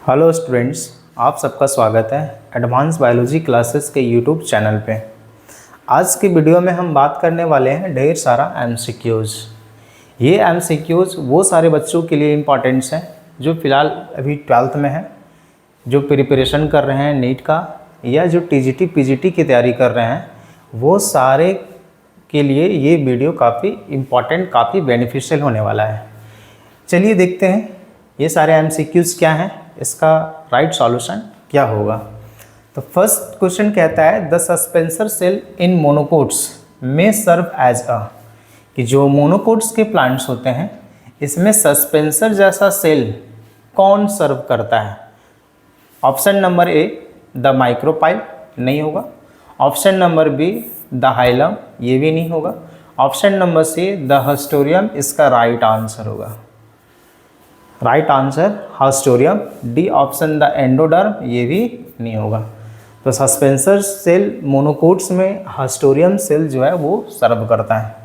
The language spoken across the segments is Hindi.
हेलो स्टूडेंट्स, आप सबका स्वागत है एडवांस बायोलॉजी क्लासेस के यूट्यूब चैनल पे। आज की वीडियो में हम बात करने वाले हैं ढेर सारा एमसीक्यूज़। ये एमसीक्यूज़ वो सारे बच्चों के लिए इम्पॉर्टेंट्स हैं जो फ़िलहाल अभी 12th में हैं, जो प्रिपरेशन कर रहे हैं नीट का या जो टीजीटी पीजीटी की तैयारी कर रहे हैं, वो सारे के लिए ये वीडियो काफ़ी इम्पॉर्टेंट, काफ़ी बेनिफिशियल होने वाला है। चलिए देखते हैं ये सारे एमसीक्यूज़ क्या हैं, इसका राइट सॉल्यूशन क्या होगा। तो फर्स्ट क्वेश्चन कहता है the suspensor cell in monocots में सर्व एज अ, कि जो मोनोकोट्स के प्लांट्स होते हैं इसमें सस्पेंसर जैसा सेल कौन सर्व करता है। Option number A the micropyle, नहीं होगा। Option number B the hilum, ये भी नहीं होगा। Option number C the haustorium, इसका राइट आंसर होगा। Right answer haustorium. D option the endoderm, ये भी नहीं होगा। तो सस्पेंसर सेल मोनोकोट्स में हास्टोरियम सेल जो है वो सर्व करता है।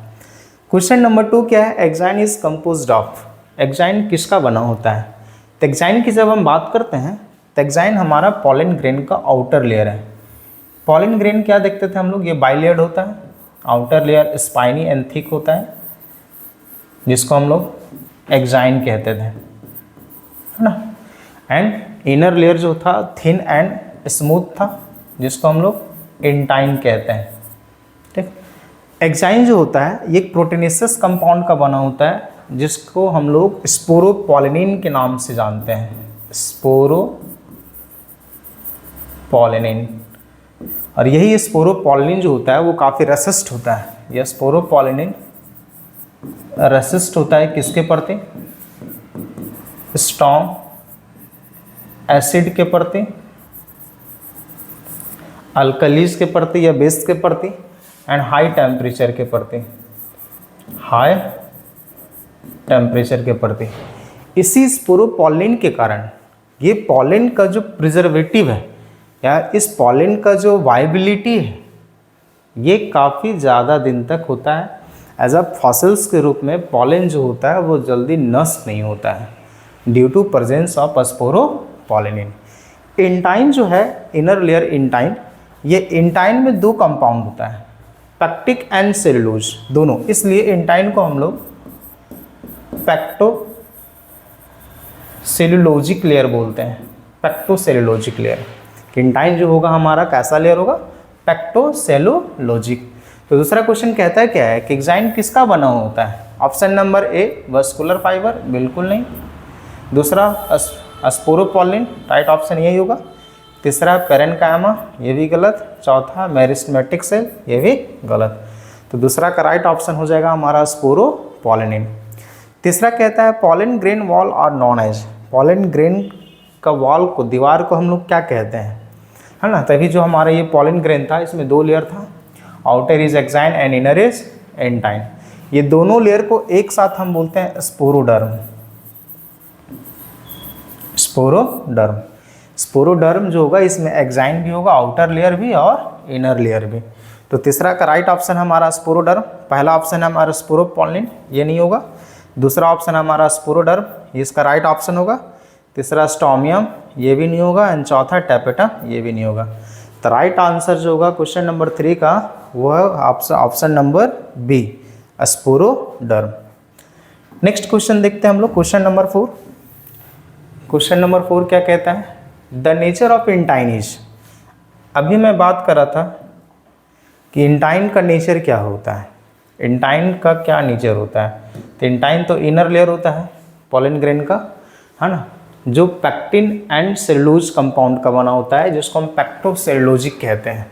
क्वेश्चन नंबर 2 क्या है, exine is composed of, exine किसका बना होता है। तो एक्साइन की जब हम बात करते हैं तो एक्साइन हमारा पॉलन ग्रेन का आउटर लेयर है। पॉलन ग्रेन क्या देखते थे हम लोग, ये बाइलेयर्ड होता है, outer layer spiny and thick होता है जिसको हम लोग एक्साइन कहते थे, है ना। एंड इनर लेयर जो था थिन एंड स्मूथ था जिसको हम लोग इंटाइन कहते हैं, ठीक। एक्साइन जो होता है ये एक प्रोटीनेशियस कंपाउंड का बना होता है जिसको हम लोग स्पोरोपोलिनिन के नाम से जानते हैं, स्पोरोपोलिनिन। और यही स्पोरोपोलिनिन जो होता है वो काफ़ी रेसिस्ट होता है। यह स्पोरोपोलिनिन रेसिस्ट होता है किसके प्रति, स्ट्रॉन्ग एसिड के प्रति, अल्कलीज के प्रति या बेस के प्रति, एंड हाई टेम्परेचर के प्रति, हाई टेम्परेचर के प्रति। इसी स्पोरोपोलिन के कारण ये पॉलन का जो प्रिजर्वेटिव है या इस पॉलन का जो वाइबिलिटी है ये काफ़ी ज़्यादा दिन तक होता है। एज अ फॉसिल्स के रूप में पॉलन जो होता है वो जल्दी नष्ट नहीं होता है due to presence of sporopollenin. Intine जो है इनर लेयर इंटाइन, ये इंटाइन में दो कंपाउंड होता है, पैक्टिक एंड सेलुलोज दोनों, इसलिए इंटाइन को हम लोग पैक्टो सेलुलोजिक लेयर बोलते हैं, पैक्टो सेलुलोजिक लेयर। इंटाइन जो होगा हमारा कैसा लेयर होगा, पैक्टो सेलुलोजिक। तो दूसरा क्वेश्चन कहता है क्या है कि एक्साइन किसका बना होता है। ऑप्शन नंबर ए वस्कुलर फाइबर, बिल्कुल नहीं। दूसरा स्पोरोपोलिन, राइट ऑप्शन यही होगा। तीसरा पेरेन्काइमा, ये भी गलत। चौथा मेरिस्टेमेटिक सेल, ये भी गलत। तो दूसरा का राइट ऑप्शन हो जाएगा हमारा स्पोरोपोलिनिन। तीसरा कहता है पॉलन ग्रेन वॉल और नॉन एज, पॉलन ग्रेन का वॉल को, दीवार को हम लोग क्या कहते हैं, है ना। तभी जो हमारा ये पॉलन ग्रेन था इसमें दो लेयर था, outer is exine and inner is एंटाइन। ये दोनों लेयर को एक साथ हम बोलते हैं स्पोरोडर्म, स्पोरोडर्म। स्पोरोडर्म जो होगा इसमें एक्साइन भी होगा, आउटर लेयर भी और इनर लेयर भी। तो तीसरा का राइट ऑप्शन हमारा स्पोरोडर्म। पहला ऑप्शन हमारा स्पोरोपोलिन, ये नहीं होगा। दूसरा ऑप्शन हमारा स्पोरोडर्म, ये इसका राइट ऑप्शन होगा। तीसरा स्टोमियम, ये भी नहीं होगा। एंड चौथा टैपेटम, ये भी नहीं होगा। तो राइट आंसर जो होगा क्वेश्चन नंबर 3 का वो है option number B, sporoderm. Next question देखते हैं हम लोग, क्वेश्चन नंबर 4। क्वेश्चन नंबर 4 क्या कहता है, the nature of intine is. अभी मैं बात कर रहा था कि इंटाइन का नेचर क्या होता है, इंटाइन का क्या नेचर होता है। तो इंटाइन तो इनर लेयर होता है पॉलन ग्रेन का, है ना, जो पैक्टिन एंड सेलुलोज कंपाउंड का बना होता है जिसको हम पैक्टो सेलुलोजिक कहते हैं।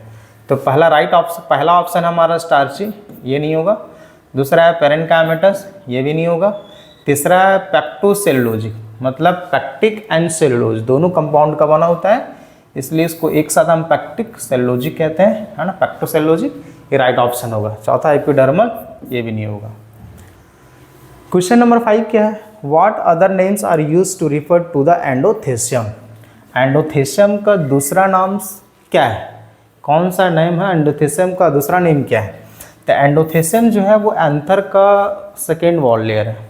तो पहला ऑप्शन हमारा स्टार्ची, ये नहीं होगा। दूसरा है पेरेन्काइमेटस, ये भी नहीं होगा। तीसरा है पैक्टो सेलुलोजिक, मतलब पैक्टिक एंड सेलुलोज दोनों कंपाउंड का बना होता है, इसलिए इसको एक साथ हम पैक्टिक सेलुलोजिक कहते हैं, है ना, पैक्टो सेलुलोजिक, ये राइट ऑप्शन होगा। चौथा एपिडर्मल, ये भी नहीं होगा। क्वेश्चन नंबर 5 क्या है, what other names are used to refer to the endothecium. Endothecium का दूसरा नाम क्या है, कौन सा नेम है एंडोथेशियम का दूसरा नेम क्या है। तो एंडोथेशियम जो है वो एंथर का सेकेंड वॉल लेयर है।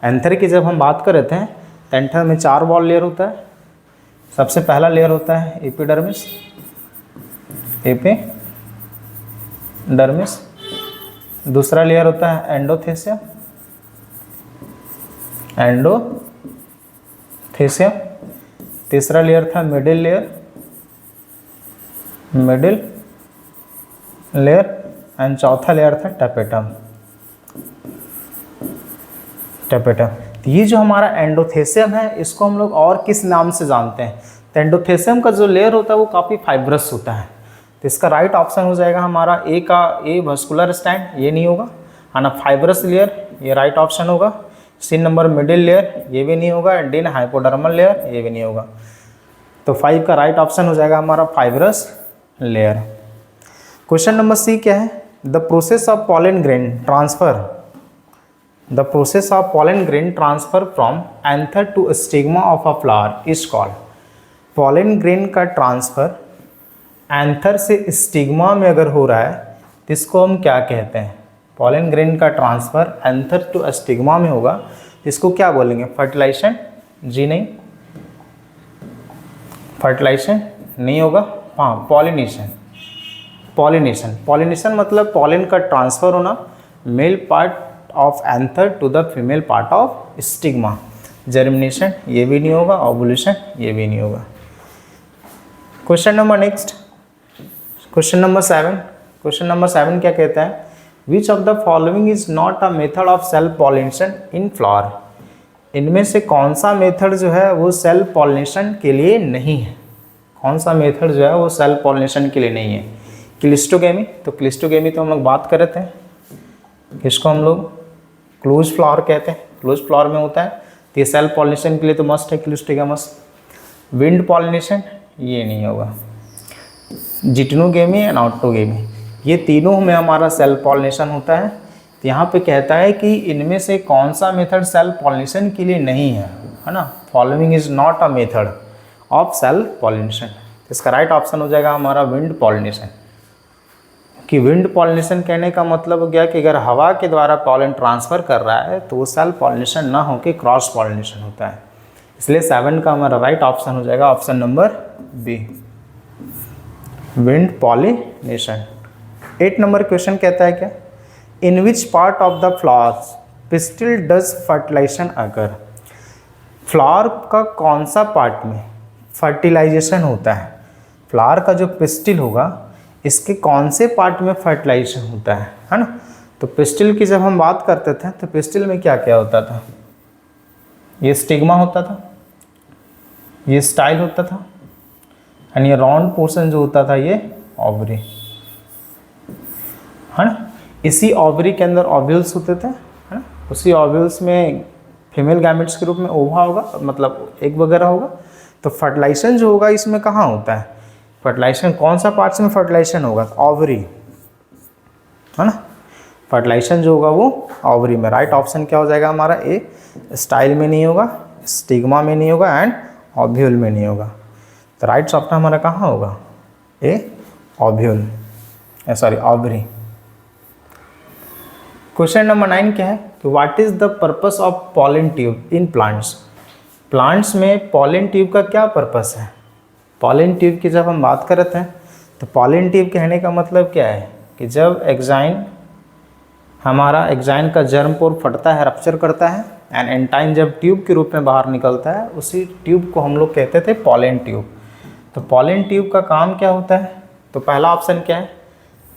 एंथर की जब हम बात कर रहे थे तो एंथर में 4 वॉल लेयर होता है, सबसे पहला लेयर होता है एपिडर्मिस, एपिडर्मिस। दूसरा लेयर होता है एंडोथेसियम, एंडोथेसियम। तीसरा लेयर था middle layer, middle layer. And चौथा लेयर था टेपेटम, टेपेटम। तो ये जो हमारा एंडोथेसियम है इसको हम लोग और किस नाम से जानते हैं? तो एंडोथेसियम का जो लेयर होता है वो काफ़ी फाइब्रस होता है। तो इसका राइट ऑप्शन हो जाएगा हमारा ए का, ए मस्कुलर स्टैंड, ये नहीं होगा है ना। फाइब्रस लेयर ये राइट ऑप्शन होगा। सी नंबर मिडिल लेयर ये भी नहीं होगा। डी हाइपोडर्मल लेयर ये भी नहीं होगा। तो 5 का राइट ऑप्शन हो जाएगा हमारा fibrous layer. Question number C क्या है? The process of pollen grain transfer, the process of pollen grain transfer from anther to stigma of a flower is called. Pollen grain का ट्रांसफर एंथर से स्टिग्मा में अगर हो रहा है तो इसको हम क्या कहते हैं? पॉलन ग्रेन का ट्रांसफर एंथर टू स्टिग्मा में होगा तो इसको क्या बोलेंगे? फर्टिलाइजेशन? जी नहीं, फर्टिलाइजेशन नहीं होगा। हाँ, पॉलिनेशन, पॉलिनेशन। पॉलिनेशन मतलब पॉलन का ट्रांसफर होना male part of anther to the female part of stigma. Germination ये भी नहीं होगा। ओवुलेशन ये भी नहीं होगा। Question number next, question number 7। Question number 7 क्या कहता है? Which of the following is not a method of self pollination in flower. इनमें से कौन सा मेथड जो है वो सेल्फ पॉलिनेशन के लिए नहीं है? कौन सा मेथड जो है वो सेल्फ पॉलिनेशन के लिए नहीं है? क्लिस्टोगेमी। तो क्लिस्टोगेमी तो हम लोग बात कर रहे थे, इसको हम लोग क्लोज फ्लावर कहते हैं, क्लोज फ्लावर में होता है। तो ये सेल्फ पॉलिनेशन के लिए तो मस्ट है क्लिस्टोगेमस। विंड पॉलिनेशन ये नहीं होगा। जिटनोगेमी एंड ऑटोगेमी ये तीनों में हमारा सेल्फ पॉलिनेशन होता है। तो यहाँ पे कहता है कि इनमें से कौन सा मेथड सेल्फ पॉलिनेशन के लिए नहीं है, है ना। Following is not a method of self pollination. इसका राइट ऑप्शन हो जाएगा हमारा विंड पॉलिनेशन। कि विंड पॉलिनेशन कहने का मतलब हो गया कि अगर हवा के द्वारा पॉलन ट्रांसफ़र कर रहा है तो वो सेल्फ पॉलिनेशन ना हो के क्रॉस पॉलिनेशन होता है। इसलिए 7 का हमारा राइट ऑप्शन हो जाएगा option number B, wind pollination. 8 number question कहता है क्या? In which part of the flowers pistil does fertilization occur. Flower का कौन सा पार्ट में फर्टिलाइजेशन होता है? फ्लावर का जो पिस्टिल होगा इसके कौन से पार्ट में फर्टिलाइजेशन होता है ना। तो पिस्टिल की जब हम बात करते थे तो पिस्टिल में क्या क्या होता था? ये स्टिग्मा होता था, ये स्टाइल होता था, एंड ये राउंड पोर्शन जो होता था ये ओवरी, है ना। इसी ओवरी के अंदर ओव्यूल्स होते थे, है ना। उसी ओव्यूल्स में फीमेल गैमेट्स के रूप में ओवा होगा, मतलब एग वगैरह होगा। तो फर्टिलाइजेशन जो होगा इसमें कहाँ होता है? फर्टिलाइजेशन कौन सा पार्ट्स में फर्टिलाइजेशन होगा? ओवरी, है ना। फर्टिलाइजेशन जो होगा वो ओवरी में। राइट ऑप्शन क्या हो जाएगा हमारा? ए, स्टाइल में नहीं होगा, स्टिग्मा में नहीं होगा, एंड ओव्यूल में नहीं होगा। तो राइट ऑप्शन हमारा कहाँ होगा? A, ovule, sorry ovary. Question number 9 क्या है कि what is the purpose of pollen tube in plants. Plants में पॉलन ट्यूब का क्या पर्पस है? पॉलन ट्यूब की जब हम बात करते हैं तो पॉलन ट्यूब कहने का मतलब क्या है कि जब एग्जाइन, हमारा एग्जाइन का जर्म पोर फटता है, रप्चर करता है, एंड एंटाइन जब ट्यूब के रूप में बाहर निकलता है, उसी ट्यूब को हम लोग कहते थे पॉलन ट्यूब। तो पॉलन ट्यूब का काम क्या होता है? तो पहला ऑप्शन क्या है?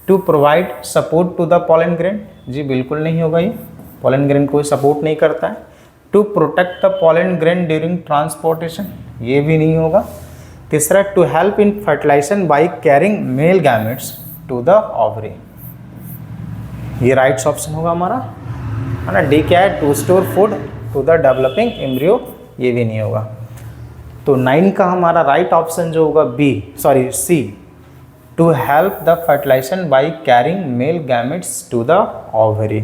To provide support to the pollen grain. जी बिल्कुल नहीं होगा, ये पॉलन ग्रेन कोई सपोर्ट नहीं करता है। To protect the pollen grain during transportation, ये भी नहीं होगा। तीसरा, to help in fertilisation by carrying male gametes to the ovary, ये राइट ऑप्शन होगा हमारा, है ना। डी क्या है? To store food to the developing embryo, ये भी नहीं होगा। तो 9 का हमारा राइट ऑप्शन जो होगा C, to help the fertilization by carrying male gametes to the ovary.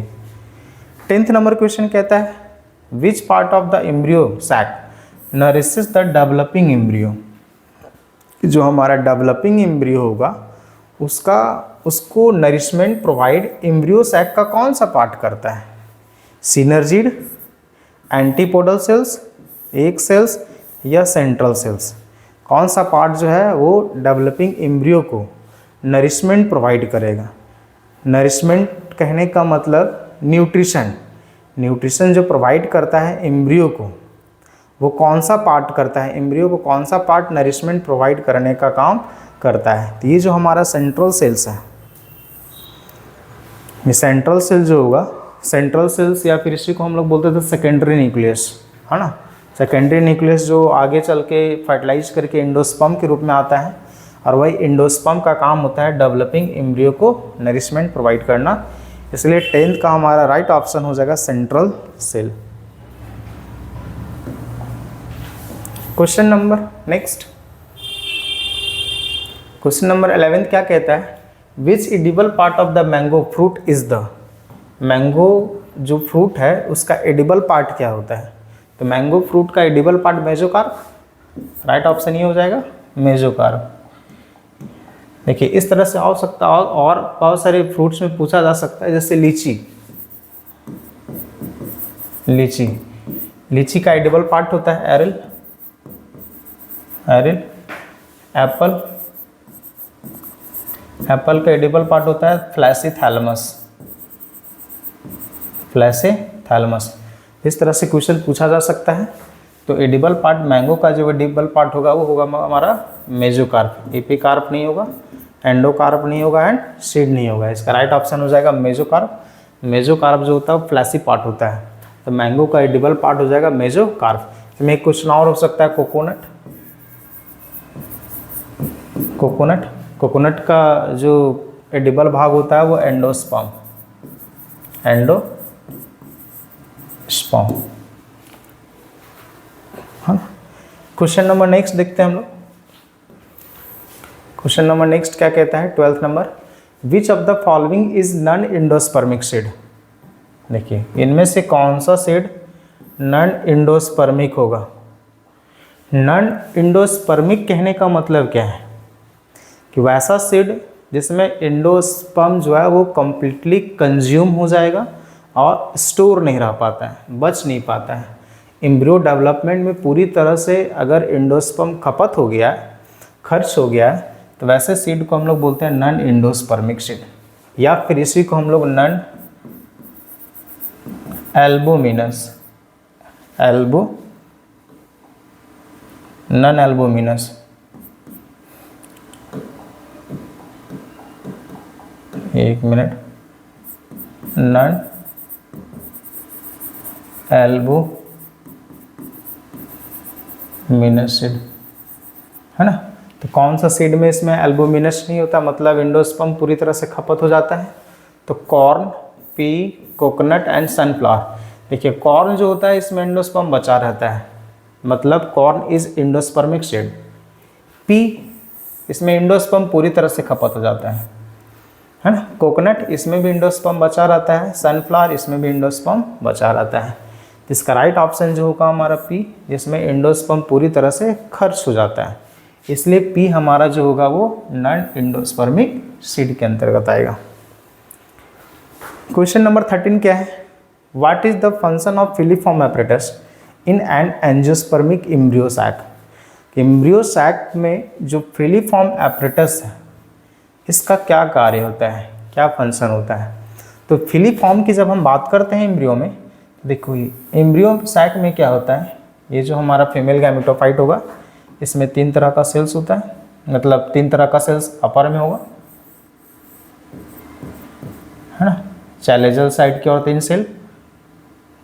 10th number question कहता है which part of the embryo sac nourishes the developing embryo. जो हमारा डेवलपिंग एम्ब्रियो होगा उसको नरिशमेंट प्रोवाइड एम्ब्रियो सैक का कौन सा पार्ट करता है? Synergid, antipodal cells, egg cells या सेंट्रल सेल्स, कौन सा पार्ट जो है वो डेवलपिंग एम्ब्रियो को नरिशमेंट प्रोवाइड करेगा। नरिशमेंट कहने का मतलब न्यूट्रिशन, न्यूट्रिशन जो प्रोवाइड करता है एम्ब्रियो को, वो कौन सा पार्ट करता है, एम्ब्रियो को कौन सा पार्ट नरिशमेंट प्रोवाइड करने का काम करता है। तो ये जो हमारा सेंट्रल सेल्स है, ये सेंट्रल सेल जो होगा, सेंट्रल सेल्स या फिर इसी को हम लोग बोलते थे सेकेंडरी न्यूक्लियस, है ना। सेकेंडरी न्यूक्लियस जो आगे चल के फर्टिलाइज करके एंडोस्पर्म के रूप में आता है, और वही एंडोस्पर्म का काम होता है डेवलपिंग एम्ब्रियो को नरिशमेंट प्रोवाइड करना। इसलिए 10th का हमारा राइट ऑप्शन हो जाएगा central cell. Question number next, question number 11 क्या कहता है, which edible part of the mango fruit is the. Mango जो फ्रूट है उसका एडिबल पार्ट क्या होता है। तो मैंगो फ्रूट का edible part mesocarp, right option ये हो जाएगा मेसोकार्प। देखिए इस तरह से हो सकता है, और बहुत सारे फ्रूट्स में पूछा जा सकता है, जैसे लीची, लीची लीची का एडिबल पार्ट होता है एरिल, एरिल। एप्पल, एप्पल का एडिबल पार्ट होता है फ्लैसी थैलमस, फ्लैसी थैलमस। इस तरह से क्वेश्चन पूछा जा सकता है। तो एडिबल पार्ट मैंगो का जो एडिबल पार्ट होगा वो होगा हमारा मेसोकार्प, एपिकार्प नहीं होगा, एंडोकार्प नहीं होगा, एंड सीड नहीं होगा। इसका राइट ऑप्शन हो जाएगा मेसोकार्प। मेसोकार्प जो होता है वो फ्लैसी पार्ट होता है, तो मैंगो का एडिबल पार्ट हो जाएगा मेसोकार्प। इसमें एक क्वेश्चन और हो सकता है कोकोनट, कोकोनट, कोकोनट का जो एडिबल भाग होता है वो एंडोस्पर्म, एंडोस्पर्म। हाँ, क्वेश्चन नंबर नेक्स्ट देखते हैं हम लोग। क्वेश्चन नंबर नेक्स्ट क्या कहता है, 12th number, which of the following is non endospermic seed. देखिए इनमें से कौन सा सीड नॉन इंडोस्पर्मिक होगा। नॉन इंडोस्पर्मिक कहने का मतलब क्या है कि वैसा सीड जिसमें एंडोस्पर्म जो है वो कम्प्लीटली कंज्यूम हो जाएगा और स्टोर नहीं रह पाता है, बच नहीं पाता है। एम्ब्रियो डेवलपमेंट में पूरी तरह से अगर एंडोस्पर्म खपत हो गया है, खर्च हो गया है, तो वैसे सीड को हम लोग बोलते हैं नॉन एंडोस्पर्मिक सीड, या फिर इसी को हम लोग नॉन एल्बुमिनस, नॉन एल्बुमिनस, एक मिनट, नॉन एल्बुमिनस सीड, है ना। तो कौन सा सीड में इसमें एल्बुमिनस नहीं होता, मतलब एंडोस्पर्म पूरी तरह से खपत हो जाता है। तो corn, P, coconut and sunflower. देखिए कॉर्न जो होता है इसमें एंडोस्पर्म बचा रहता है, मतलब corn is endospermic seed. P, इसमें एंडोस्पर्म पूरी तरह से खपत हो जाता है ना। कोकोनट, इसमें भी एंडोस्पर्म बचा रहता है। सनफ्लावर, इसमें भी एंडोस्पर्म बचा रहता है। तो इसका राइट ऑप्शन जो होगा हमारा पी, जिसमें एंडोस्पर्म पूरी तरह से खर्च हो जाता है, इसलिए पी हमारा जो होगा वो नॉन एंडोस्पर्मिक सीड के अंतर्गत आएगा। क्वेश्चन नंबर 13 क्या है, what is the function of filiform apparatus in an angiospermic embryo sac. Embryo sac में जो फिलीफॉर्म एपरेटस है इसका क्या कार्य होता है, क्या फंक्शन होता है। तो फिलीफॉर्म की जब हम बात करते हैं एम्ब्रियो में, देखो एम्ब्रियो सैक में क्या होता है, ये जो हमारा फीमेल गैमेटोफाइट होगा इसमें 3 तरह का सेल्स होता है, मतलब 3 तरह का सेल्स अपर में होगा, है ना। चैलेजल साइड की ओर 3 सेल,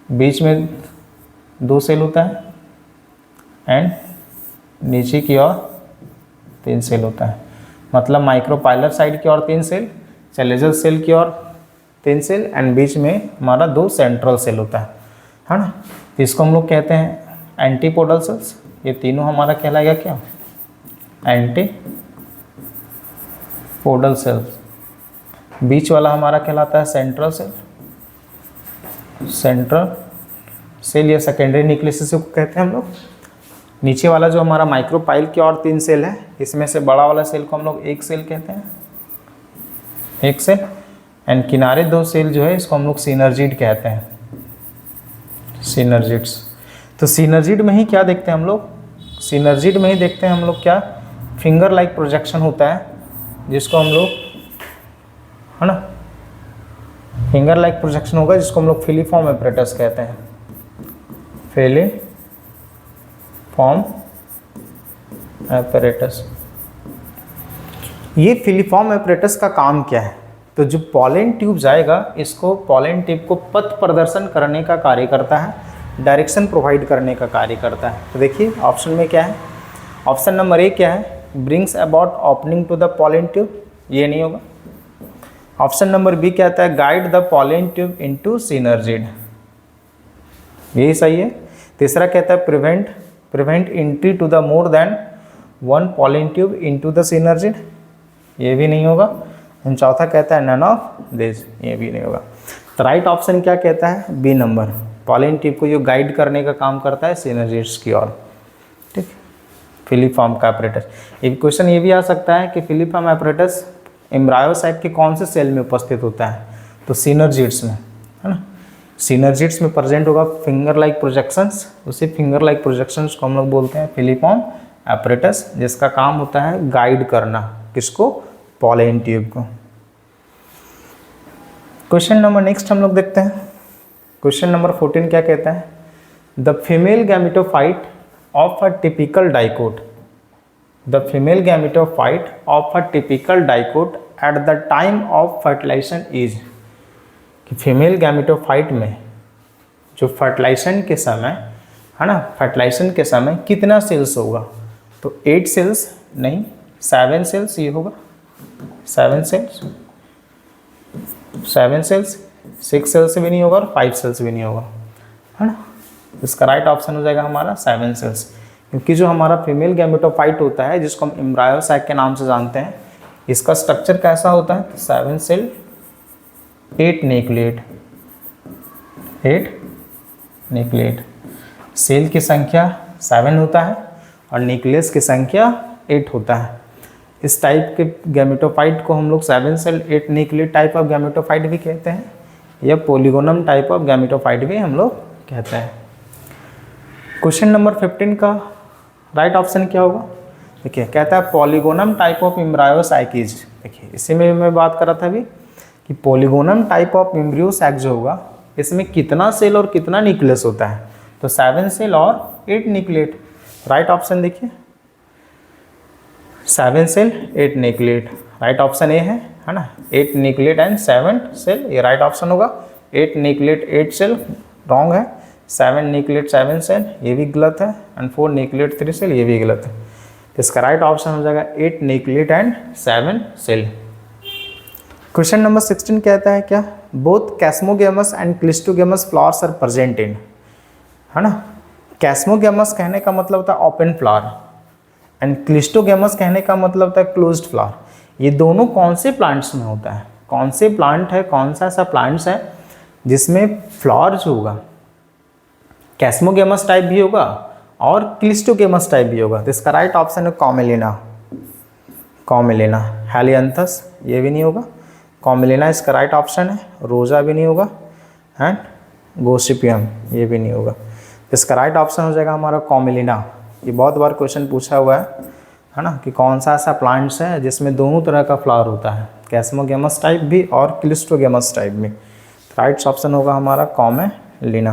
बीच में 2 सेल होता है, एंड नीचे की ओर 3 सेल होता है। मतलब माइक्रोपाइलर साइड की ओर 3 सेल, चैलेजल सेल की ओर 3 सेल, एंड बीच में हमारा 2 सेंट्रल सेल होता है ना। इसको हम लोग कहते हैं एंटीपोडल सेल्स। ये तीनों हमारा कहलाएगा क्या, एंटीपोडल सेल्स। बीच वाला हमारा कहलाता है सेंट्रल सेल, सेंट्रल सेल या सेकेंडरी न्यूक्लियस को कहते हैं हम लोग। नीचे वाला जो हमारा माइक्रोपाइल की और 3 सेल है, इसमें से बड़ा वाला सेल को हम लोग एक सेल कहते हैं, एक सेल, एंड किनारे 2 सेल जो है इसको हम लोग सिनर्जिड कहते हैं, सिनर्जिड्स। तो सिनर्जिड में ही क्या देखते हैं हम लोग, सिनर्जिड में ही देखते हैं हम लोग क्या फिंगर लाइक प्रोजेक्शन होता है, जिसको हम लोग, है ना, फिंगर लाइक प्रोजेक्शन होगा जिसको हम लोग फिलीफॉर्म एपरेटस कहते हैं। फिलीफॉर्म एपरेटस, ये फिलीफॉर्म एपरेटस का काम क्या है? तो जो पॉलन ट्यूब जाएगा, इसको पॉलन ट्यूब को पथ प्रदर्शन करने का कार्य करता है, डायरेक्शन प्रोवाइड करने का कार्य करता है। तो देखिए ऑप्शन में क्या है, ऑप्शन नंबर ए क्या है, brings about opening to the pollen tube, ये नहीं होगा। ऑप्शन नंबर बी क्या आता है, guide the pollen tube into synergid, यही सही है। तीसरा कहता है prevent entry to the more than one pollen tube into the synergid, ये भी नहीं होगा। चौथा कहता है नन ऑफ दिस, ये भी नहीं होगा। तो राइट ऑप्शन क्या कहता है, बी नंबर, पॉलन ट्यूब को जो गाइड करने का काम करता है सिनर्जिड्स की ओर, ठीक। फिलीफॉर्म का एपरेटस, एक क्वेश्चन ये भी आ सकता है कि फिलीफॉर्म एपरेटस एम्ब्रायो साइक के कौन से सेल में उपस्थित होता है? तो सिनर्जिड्स में, है ना, सिनर्जिड्स में प्रेजेंट होगा फिंगर लाइक प्रोजेक्शंस, उसी फिंगर लाइक प्रोजेक्शंस को हम लोग बोलते हैं फिलीफॉर्म एपरेटस, जिसका काम होता है गाइड करना, किसको? पॉलन ट्यूब को। क्वेश्चन नंबर नेक्स्ट हम लोग देखते हैं, क्वेश्चन नंबर 14 क्या कहता है, the female gametophyte of a typical dicot, the female gametophyte of a typical dicot at the time of fertilisation is, कि फीमेल गैमेटोफाइट में जो फर्टिलाइजेशन के समय, है ना, फर्टिलाइजेशन के समय कितना सेल्स होगा? तो 8 सेल्स नहीं, 7 सेल्स ये होगा, 7 सेल्स, 6 सेल्स भी नहीं होगा और 5 सेल्स भी नहीं होगा, है ना। इसका राइट ऑप्शन हो जाएगा हमारा 7 सेल्स, क्योंकि जो हमारा फीमेल गैमेटोफाइट होता है, जिसको हम एम्ब्रायो साइक के नाम से जानते हैं, इसका स्ट्रक्चर कैसा होता है? तो 7 सेल 8 न्यूक्लिएट, 8 न्यूक्लिएट, सेल की संख्या 7 होता है और न्यूक्लियस की संख्या 8 होता है। इस टाइप के गैमेटोफाइट को हम लोग 7 cell 8 nucleate type of gametophyte भी कहते हैं, या पॉलीगोनम टाइप ऑफ गैमेटोफाइट भी हम लोग कहते हैं। क्वेश्चन नंबर 15 का राइट ऑप्शन क्या होगा? देखिए कहता है polygonum type of embryo sac is, देखिए इसी में मैं बात कर रहा था अभी कि पॉलीगोनम टाइप ऑफ एम्ब्रियो साइक जो होगा, इसमें कितना सेल और कितना न्यूक्लियस होता है? तो 7 सेल और 8 न्यूक्लिएट। राइट ऑप्शन देखिए 7 cell 8 nucleate, right option A है ना, 8 न्यूक्लिएट एंड 7 सेल, ये राइट ऑप्शन होगा। 8 न्यूक्लिएट 8 सेल रॉन्ग है, 7 न्यूक्लिएट 7 सेल ये भी गलत है, एंड 4 न्यूक्लिएट 3 सेल ये भी गलत है। इसका राइट ऑप्शन हो जाएगा 8 nucleate and 7 cell. Question number 16 कहता है क्या, both chasmogamous and cleistogamous flowers are present in, है ना। कैस्मोगेमस कहने का मतलब होता है ओपन फ्लावर एंड क्लिस्टोगेमस कहने का मतलब होता है क्लोज्ड फ्लावर। ये दोनों कौन से प्लांट्स में होता है? कौन से प्लांट है, कौन सा ऐसा प्लांट्स है जिसमें फ्लावर जो होगा कैस्मोगेमस टाइप भी होगा और क्लिस्टोगेमस टाइप भी होगा? तो इसका राइट ऑप्शन है कॉमेलिना, कॉमेलिना। हेलियांथस ये भी नहीं होगा, कॉमेलिना इसका राइट ऑप्शन है। रोजा भी नहीं होगा एंड गोसिपियम ये भी नहीं होगा। इसका राइट ऑप्शन हो जाएगा हमारा कॉमेलिना। ये बहुत बार क्वेश्चन पूछा हुआ है ना, कि कौन सा ऐसा प्लांट्स है जिसमें दोनों तरह का फ्लावर होता है, कैस्मोगेमस टाइप भी और क्लिस्टोगेमस टाइप भी। राइट ऑप्शन होगा हमारा कॉमेलिना।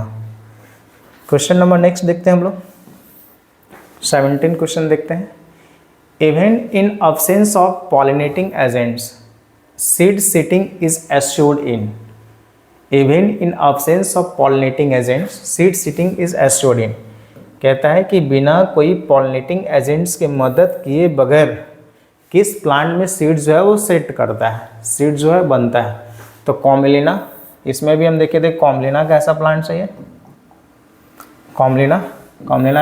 क्वेश्चन नंबर नेक्स्ट देखते हैं हम लोग, 17 क्वेश्चन देखते हैं। Even in absence of pollinating agents seed setting is assured in, even in absence of pollinating agents seed setting is assured in. कहता है कि बिना कोई पॉलिनेटिंग एजेंट्स के मदद किए बगैर किस प्लांट में सीड जो है वो सेट करता है, सीड जो है बनता है? तो कॉमेलिना, इसमें भी हम देखे थे कॉमेलिना का ऐसा प्लांट चाहिए। कॉमेलिना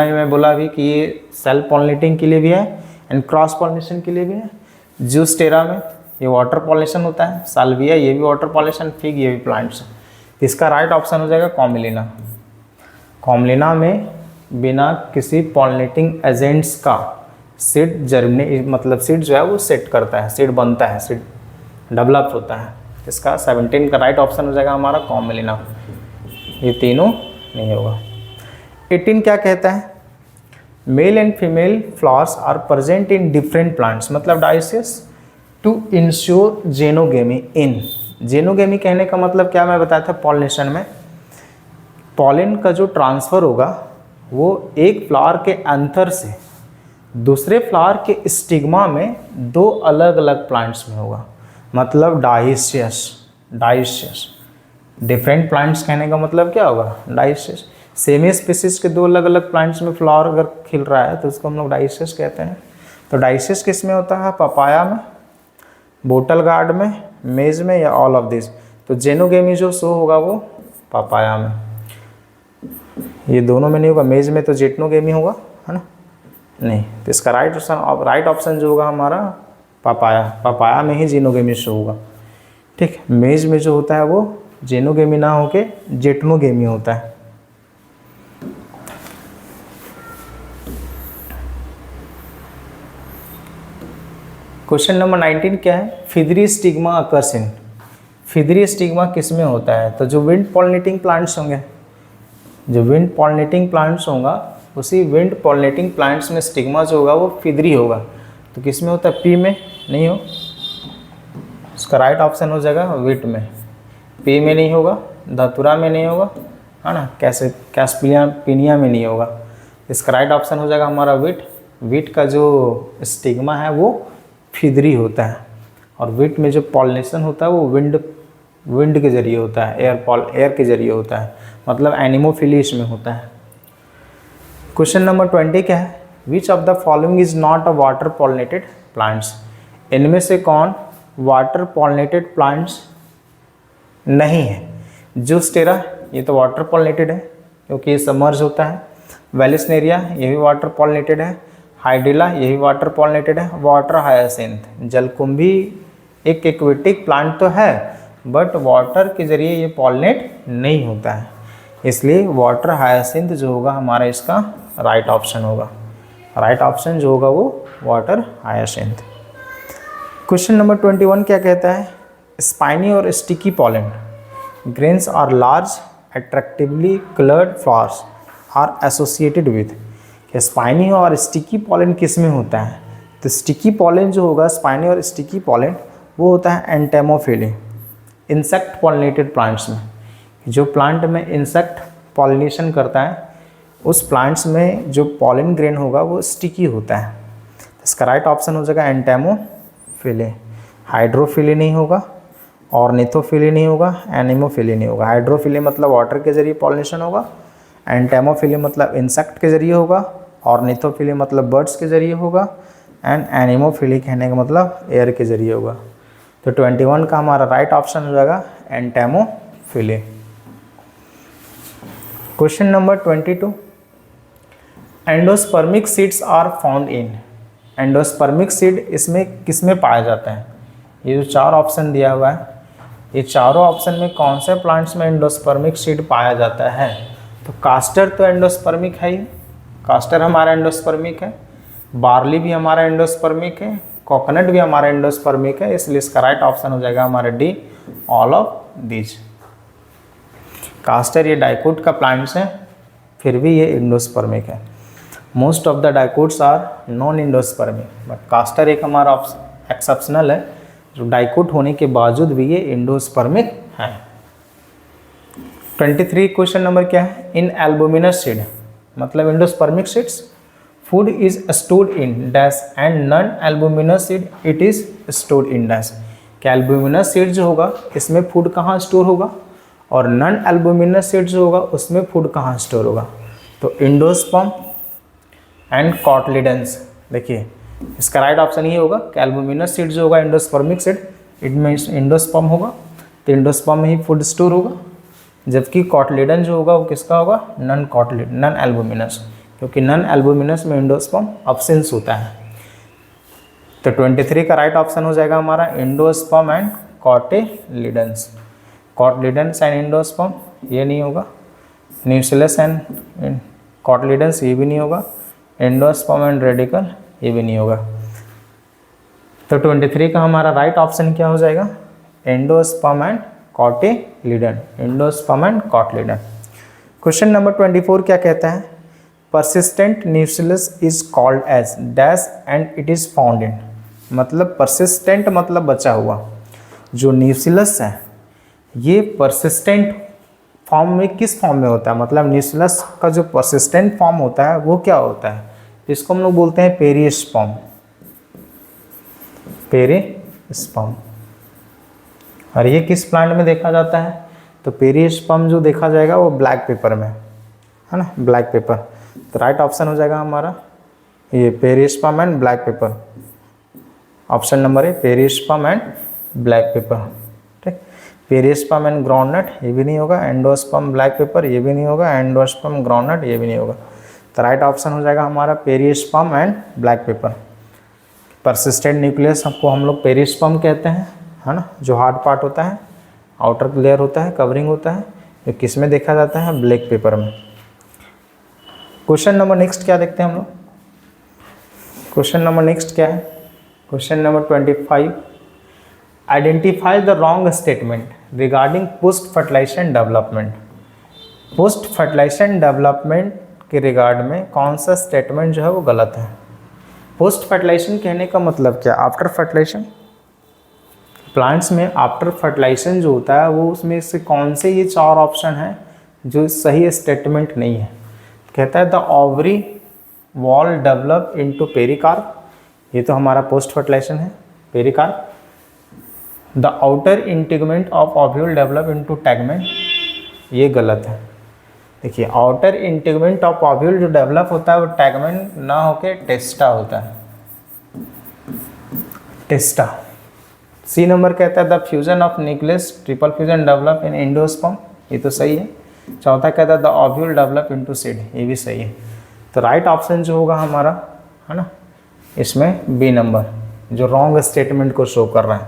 में मैं बोला अभी कि ये सेल्फ पॉलिनेटिंग के लिए भी है एंड क्रॉस पॉलिनेशन के लिए भी है। जूस्टेरा में ये वाटर पॉलिनेशन होता है, साल्विया ये भी वाटर पॉलिनेशन, फिग ये भी प्लांट्स है। इसका राइट ऑप्शन हो जाएगा कॉमेलिना। कॉमेलिना में बिना किसी पॉलिनेटिंग एजेंट्स का सीड जर्मिनेट, मतलब सीड जो है वो सेट करता है, सीड बनता है, सीड डेवलप होता है। इसका 17 का राइट ऑप्शन हो जाएगा हमारा कॉमेलिना। ये तीनों नहीं होगा। 18 क्या कहता है, male and female flowers are present in different plants, मतलब dioecious to ensure xenogamy in. Xenogamy कहने का मतलब क्या मैं बताया था पॉलिनेशन में, पॉलिन का जो ट्रांसफ़र होगा वो एक फ्लावर के अंतर से दूसरे फ्लावर के स्टिग्मा में दो अलग अलग प्लांट्स में होगा, मतलब डाइसियस। डाइसियस डिफरेंट प्लांट्स कहने का मतलब क्या होगा, डाइसियस। सेम ही स्पीसीज के दो अलग अलग प्लांट्स में फ्लावर अगर खिल रहा है तो उसको हम लोग डाइसियस कहते हैं। तो डाइसियस किस में होता है, पपाया में, बोटल गार्ड में, मेज में, या ऑल ऑफ दिस। तो जेनोगेमी जो शो होगा वो पपाया में, ये दोनों में नहीं होगा। मेज में तो जेटनोगेमी होगा, है ना, नहीं। तो इसका राइट ऑप्शन जो होगा हमारा पपाया, पपाया में ही जेनोगेमी शो होगा। ठीक, मेज में जो होता है वो जेनोगेमी ना होके जेटनोगेमी होता है। क्वेश्चन नंबर 19 क्या है, फिदरी स्टिग्मा अकर्स इन। फिदरी स्टिग्मा किस में होता है, तो जो विंड पॉलिनेटिंग प्लांट्स होंगे, जो विंड पॉलिनेटिंग प्लांट्स होगा उसी विंड पॉलिनेटिंग प्लांट्स में स्टिग्मा जो होगा वो फिदरी होगा। तो किस में होता है, पी में नहीं हो, इसका राइट ऑप्शन हो जाएगा विट में। पी में नहीं होगा, धतुरा में नहीं होगा, है ना, कैसे कैस्पिनिया में नहीं होगा। इसका राइट ऑप्शन हो जाएगा हमारा विट। विट का जो स्टिग्मा है वो फिदरी होता है, और विट में जो पॉलिनेशन होता है वो विंड के जरिए होता है, एयर के जरिए होता है, मतलब एनिमोफिली इसमें होता है। क्वेश्चन नंबर 20 क्या है, which of the following is not a water pollinated plants. इनमें से कौन वाटर पॉलिनेटेड प्लांट्स नहीं है। जूस्टेरा ये तो वाटर पॉलिनेटेड है क्योंकि ये सबमर्ज होता है। वेलिस्नेरिया ये भी वाटर पॉलिनेटेड है। हाइड्रिला ये भी वाटर पॉलिनेटेड है। वाटर हायासिंथ जलकुंभी एक एक्वेटिक प्लांट तो है बट वाटर के ज़रिए ये पॉलिनेट नहीं होता है, इसलिए वाटर हायासिंथ जो होगा हमारा इसका राइट ऑप्शन होगा। राइट ऑप्शन जो होगा वो वाटर हायासिंथ। क्वेश्चन नंबर 21 क्या कहता है, स्पाइनी और sticky pollen grains are large attractively coloured flowers are associated with. Spiny और स्टिकी पॉलन किस में होता है, तो स्टिकी पॉलन जो होगा, स्पाइनी और स्टिकी पॉलन वो होता है एंटेमोफिली, इंसेक्ट पॉलिनेटेड प्लांट्स में। जो प्लांट में इंसेक्ट पॉलिनेशन करता है उस प्लांट्स में जो पॉलन ग्रेन होगा वो स्टिकी होता है। इसका राइट ऑप्शन हो जाएगा एंटेमोफिली। हाइड्रोफिली नहीं होगा, ऑर्निथोफिली नहीं होगा, एनिमोफिली नहीं होगा। हाइड्रोफिली मतलब वाटर के जरिए पॉलिनेशन होगा, एंटेमोफिली मतलब इंसेक्ट के जरिए होगा, ऑर्निथोफिली मतलब बर्ड्स के जरिए होगा, एंड एनिमोफिली कहने का मतलब एयर के जरिए होगा। तो 21 का हमारा राइट ऑप्शन हो जाएगा entomophily. Question number 22, endospermic seeds are found in. Endospermic seed इसमें किस में पाया जाता है, ये जो चार ऑप्शन दिया हुआ है ये चारों ऑप्शन में कौन से प्लांट्स में एंडोस्पर्मिक सीड पाया जाता है। तो कास्टर तो एंडोस्पर्मिक है ही, कास्टर हमारा एंडोस्पर्मिक है, बार्ली भी हमारा एंडोस्पर्मिक है, कोकोनट भी हमारा एंडोस्पर्मिक है, इसलिए इसका राइट ऑप्शन हो जाएगा हमारा D, all of these. Castor ये डाइकोट का प्लांट्स है फिर भी ये एंडोस्पर्मिक है। Most of the dicots are non endospermic but castor एक हमारा एक्सेप्शनल है जो डाइकोट होने के बावजूद भी ये एंडोस्पर्मिक है। 23 क्वेश्चन नंबर क्या है, इन एल्बुमिनस सीड मतलब endospermic seeds food is stored in dash and non albuminous seed it is stored in dash. क्या एल्बुमिनस सीड जो होगा इसमें फूड कहाँ स्टोर होगा और नॉन एल्बुमिनस सीड जो होगा उसमें फूड कहाँ स्टोर होगा। तो एंडोस्पर्म एंड कॉटलिडेंस, देखिए इसका राइट ऑप्शन ये होगा कि एल्बुमिनस सीड जो होगा endospermic seed it means endosperm होगा, तो एंडोस्पर्म में ही फूड स्टोर होगा, जबकि कॉटलिडन जो होगा वो किसका होगा, नॉन एल्बुमिनस, क्योंकि नॉन एल्बुमिनस में एंडोस्पर्म अब्सेंस होता है। तो 23 का राइट ऑप्शन हो जाएगा हमारा endosperm and cotyledons. Cotyledons and endosperm ये नहीं होगा, न्यूक्लियस एंड कॉटिलिडन्स ये भी नहीं होगा, एंडोस्पर्म एंड रेडिकल ये भी नहीं होगा। तो 23 का हमारा राइट ऑप्शन क्या हो जाएगा, endosperm and cotyledon, endosperm and cotyledon. Question number 24 क्या कहता है, persistent nucleus is called as dash and it is found in, मतलब परसिस्टेंट मतलब बचा हुआ, जो न्यूक्लियस है ये परसिस्टेंट फॉर्म में किस फॉर्म में होता है, मतलब न्यूक्लियस का जो परसिस्टेंट फॉर्म होता है वो क्या होता है, इसको हम लोग बोलते हैं पेरिस्पर्म, पेरिस्पर्म। और ये किस प्लांट में देखा जाता है, तो पेरिस्पर्म जो देखा जाएगा वो ब्लैक पेपर में, है ना, ब्लैक पेपर। तो राइट ऑप्शन हो जाएगा हमारा ये perisperm and black pepper, option number है पेरिस्पर्म एंड ब्लैक पेपर। ठीक, पेरिस्पर्म एंड ग्राउंडनट ये भी नहीं होगा, एंडोस्पर्म ब्लैक पेपर ये भी नहीं होगा, एंडोस्पर्म ग्राउंडनट ये भी नहीं होगा। तो राइट ऑप्शन हो जाएगा हमारा perisperm and black pepper. Persistent nucleus आपको हम लोग पेरिस्पर्म कहते हैं, है ना, जो हार्ड पार्ट होता है, आउटर लेयर होता है, कवरिंग होता है, जो किस में देखा जाता है, ब्लैक पेपर में। क्वेश्चन नंबर नेक्स्ट क्या देखते हैं हम लोग, क्वेश्चन नंबर नेक्स्ट क्या है, question number 25, identify the wrong statement regarding post fertilisation development. Post fertilisation development के रिगार्ड में कौन सा स्टेटमेंट जो है वो गलत है। पोस्ट फर्टिलाइजेशन कहने का मतलब क्या, आफ्टर फर्टिलाइजेशन। प्लांट्स में आफ्टर फर्टिलाइजेशन जो होता है वो उसमें से कौन से ये 4 ऑप्शन हैं जो सही स्टेटमेंट नहीं है। कहता है the ovary wall develop into pericarp, ये तो हमारा पोस्ट फर्टिलाइजेशन है, pericarp. The outer integument of ovule develop into tegmen, ये गलत है। देखिए आउटर इंटीगमेंट ऑफ ओव्यूल जो डेवलप होता है वो टैगमेंट ना होके टेस्टा होता है, टेस्टा। सी नंबर कहता है the fusion of nucleus triple fusion develop in endosperm, ये तो सही है। चौथा कहता है the ovule develop into seed, ये भी सही है। तो राइट ऑप्शन जो होगा हमारा, है ना, इसमें बी नंबर, जो रॉन्ग स्टेटमेंट को शो कर रहा है,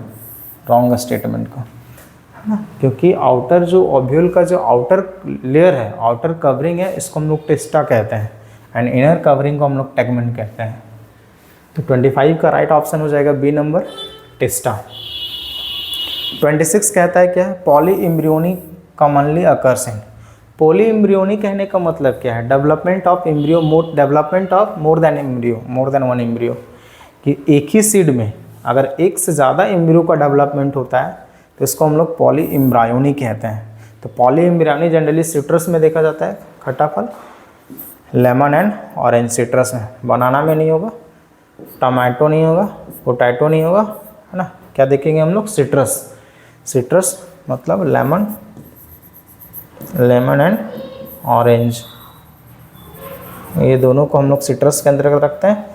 रॉन्ग स्टेटमेंट को, है ना, क्योंकि आउटर जो ओव्यूल का जो आउटर लेयर है, आउटर कवरिंग है, इसको हम लोग टेस्टा कहते हैं एंड इनर कवरिंग को हम लोग टैगमेंट कहते हैं। तो 25 का राइट ऑप्शन हो जाएगा बी नंबर, टेस्टा। 26 कहता है क्या है, poly embryony commonly occurs in. Poly embryony कहने का मतलब क्या है, development of embryo, development of more than embryo, more than one embryo, कि एक ही सीड में अगर एक से ज़्यादा एम्ब्रियो का डेवलपमेंट होता है तो इसको हम लोग पॉली एम्ब्रायोनी कहते हैं। तो पॉली एम्ब्रायोनी जनरली सिट्रस में देखा जाता है, खट्टा फल, लेमन एंड ऑरेंज सिट्रस में, बनाना में नहीं होगा, टमाटो नहीं होगा, पोटैटो नहीं होगा, है ना। क्या देखेंगे हम लोग, सिट्रस, सिट्रस मतलब लेमन, लेमन एंड ऑरेंज, ये दोनों को हम लोग सिट्रस के अंतर्गत रखते हैं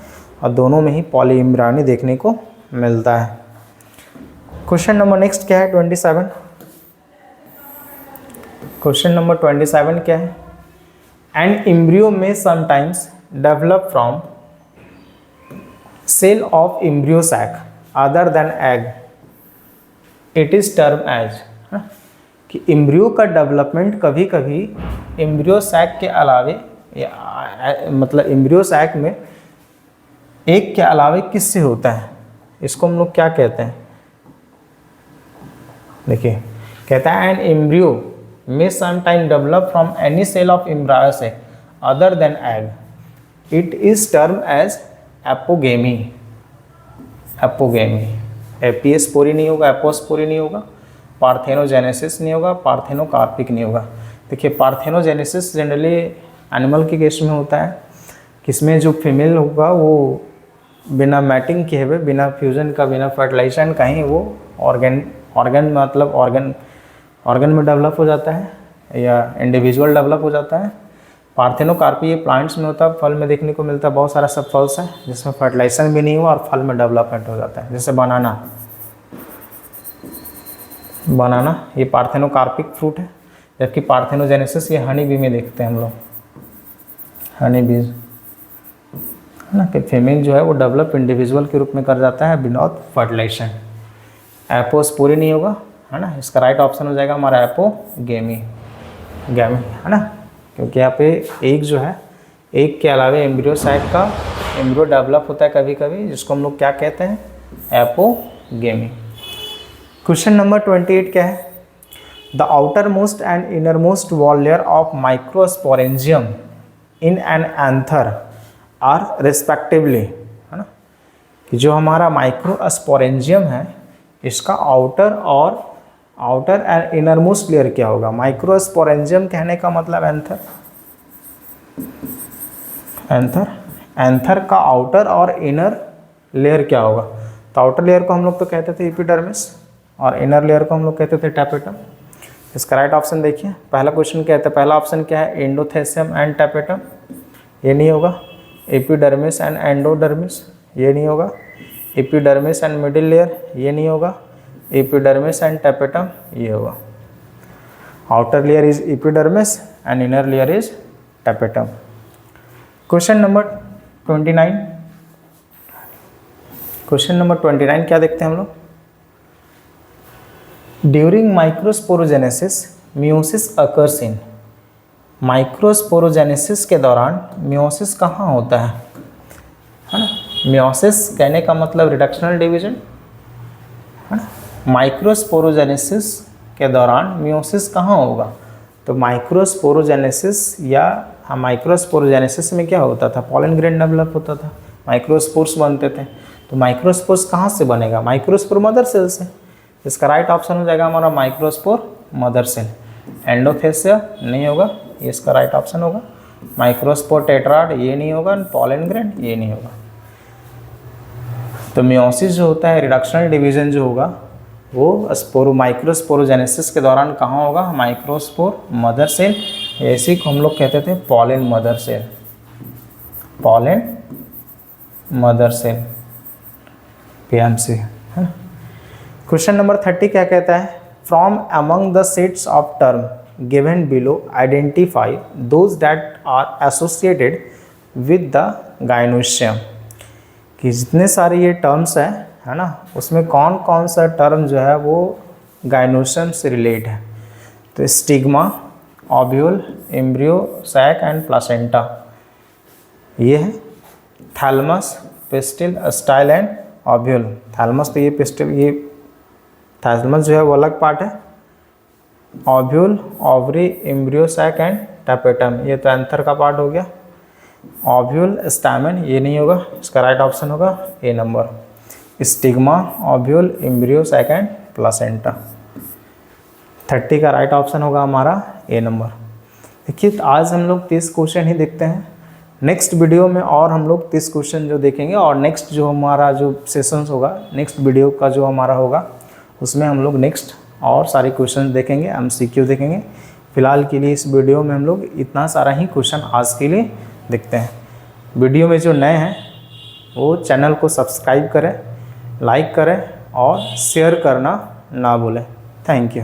और दोनों में ही पॉली एम्ब्रायोनी देखने को मिलता है। क्वेश्चन नंबर नेक्स्ट क्या है, 27। क्वेश्चन नंबर 27 क्या है, एन एम्ब्रियो में sometimes develop from cell of embryo sac other than egg, it is term as, कि एम्ब्रियो का डेवलपमेंट कभी कभी एम्ब्रियो सैक के अलावे, मतलब एम्ब्रियो सैक में एक के अलावे किससे होता है, इसको हम लोग क्या कहते हैं। देखिए कहता है एन एम्ब्रियो में sometime develop from any cell of embryo sac other than egg, it is term as apogamy, apogamy. Apospory नहीं होगा, एपोस्पोरी नहीं होगा, पार्थेनोजेनेसिस नहीं होगा, पार्थेनोकार्पिक नहीं होगा। देखिए पार्थेनोजेनेसिस जनरली एनिमल के केस में होता है, किसमें जो फीमेल होगा वो बिना मैटिंग किए हुए, बिना फ्यूजन का, बिना फर्टिलाइजेशन का ही वो ऑर्गन मतलब ऑर्गन में डेवलप हो जाता है या इंडिविजुअल डेवलप हो जाता है। पार्थेनोकार्पी ये प्लांट्स में होता है, फल में देखने को मिलता है, बहुत सारा सब फल्स है जिसमें फर्टिलाइजेशन भी नहीं हुआ और फल में डेवलपमेंट हो जाता है, जैसे बनाना, बनाना ये पार्थेनोकार्पिक फ्रूट है, जबकि पार्थेनोजेनेसिस ये हनी बी में देखते हैं हम लोग, हनी बीज, है ना, कि फीमेल जो है वो डेवलप इंडिविजुअल के रूप में कर जाता है विदाउट फर्टिलाइजेशन। एपोस्पोरी नहीं होगा, है ना, इसका राइट ऑप्शन हो जाएगा हमारा एपोगेमी, गैमी, है ना, क्योंकि यहाँ पे एक जो है, एक के अलावे एम्ब्रियो साइट का एम्ब्रियो डेवलप होता है कभी कभी, जिसको हम लोग क्या कहते हैं, एपोगेमी। क्वेश्चन नंबर 28 क्या है, the outer most and inner most wall layer of microsporangium in an anther are respectively, है ना, कि जो हमारा माइक्रोस्पोरेंजियम है इसका आउटर एंड इनरमोस्ट लेयर क्या होगा। माइक्रोस्पोरेंजियम कहने का मतलब एंथर का आउटर और इनर लेयर क्या होगा। तो आउटर लेयर को हम लोग तो कहते थे एपिडर्मिस और इनर लेयर को हम लोग कहते थे टैपेटम। इसका राइट ऑप्शन देखिए, पहला क्वेश्चन क्या है, पहला ऑप्शन क्या है, एंडोथेसियम एंड टैपेटम, ये नहीं होगा। एपिडर्मिस एंड एंडोडर्मिस, ये नहीं होगा। एपिडर्मिस एंड मिडिल लेयर, ये नहीं होगा। एपिडर्मिस एंड टैपेटम, ये होगा। Outer layer is epidermis and inner layer is tapetum. Question number 29, question number 29 क्या देखते हैं हम लोग, during microsporogenesis meiosis occurs in. Microsporogenesis के दौरान मियोसिस कहाँ होता है ना। मियोसिस कहने का मतलब रिडक्शनल डिवीजन, है ना। माइक्रोस्पोरोजेनेसिस के दौरान मियोसिस कहाँ होगा। तो माइक्रोस्पोरोजेनेसिस माइक्रोस्पोरोजेनेसिस में क्या होता था, पॉलन ग्रेन डेवलप होता था, माइक्रोस्पोर्स बनते थे। तो माइक्रोस्पोर्स कहाँ से बनेगा, माइक्रोस्पोर मदर सेल से। इसका राइट ऑप्शन हो जाएगा हमारा माइक्रोस्पोर मदर सेल। एंडोथेसिया नहीं होगा, ये इसका राइट ऑप्शन होगा। माइक्रोस्पोर टेट्राड, ये नहीं होगा। पॉलन ग्रेन, ये नहीं होगा। तो मियोसिस जो होता है, रिडक्शनल डिवीजन जो होगा, वो माइक्रोस्पोरोजेनेसिस के दौरान कहाँ होगा, माइक्रोस्पोर मदर सेल। ऐसी को हम लोग कहते थे pollen mother cell, pollen mother cell, PMC, है। क्वेश्चन नंबर 30 क्या कहता है, from among the sets of term given below identify those that are associated with the gynoecium. कि जितने सारे ये टर्म्स हैं, है ना, उसमें कौन कौन सा टर्म जो है वो गाइनोशियम से रिलेट है। तो stigma, ovule, embryo, sac and placenta, ये है। Thalamus, pistil, style and ovule. Thalamus तो ये पिस्टिल, ये थैलमस जो है वो अलग पार्ट है। Ovule, ovary, embryo, sac and tapetum, ये तो एंथर का पार्ट हो गया। ओव्यूल, स्टैमेन, ये नहीं होगा। इसका राइट ऑप्शन होगा A number. Stigma, ovule, embryo, sac and placenta. 30 का राइट ऑप्शन होगा हमारा ए नंबर। देखिए, तो आज हम लोग 30 क्वेश्चन ही देखते हैं। नेक्स्ट वीडियो में और हम लोग 30 क्वेश्चन जो देखेंगे, और नेक्स्ट जो हमारा जो सेशंस होगा, नेक्स्ट वीडियो का जो हमारा होगा, उसमें हम लोग नेक्स्ट और सारे क्वेश्चन देखेंगे, MCQ देखेंगे। फिलहाल के लिए इस वीडियो में हम लोग इतना सारा ही क्वेश्चन आज के लिए देखते हैं। वीडियो में जो नए हैं वो चैनल को सब्सक्राइब करें, लाइक करें और शेयर करना ना भूलें। Thank you.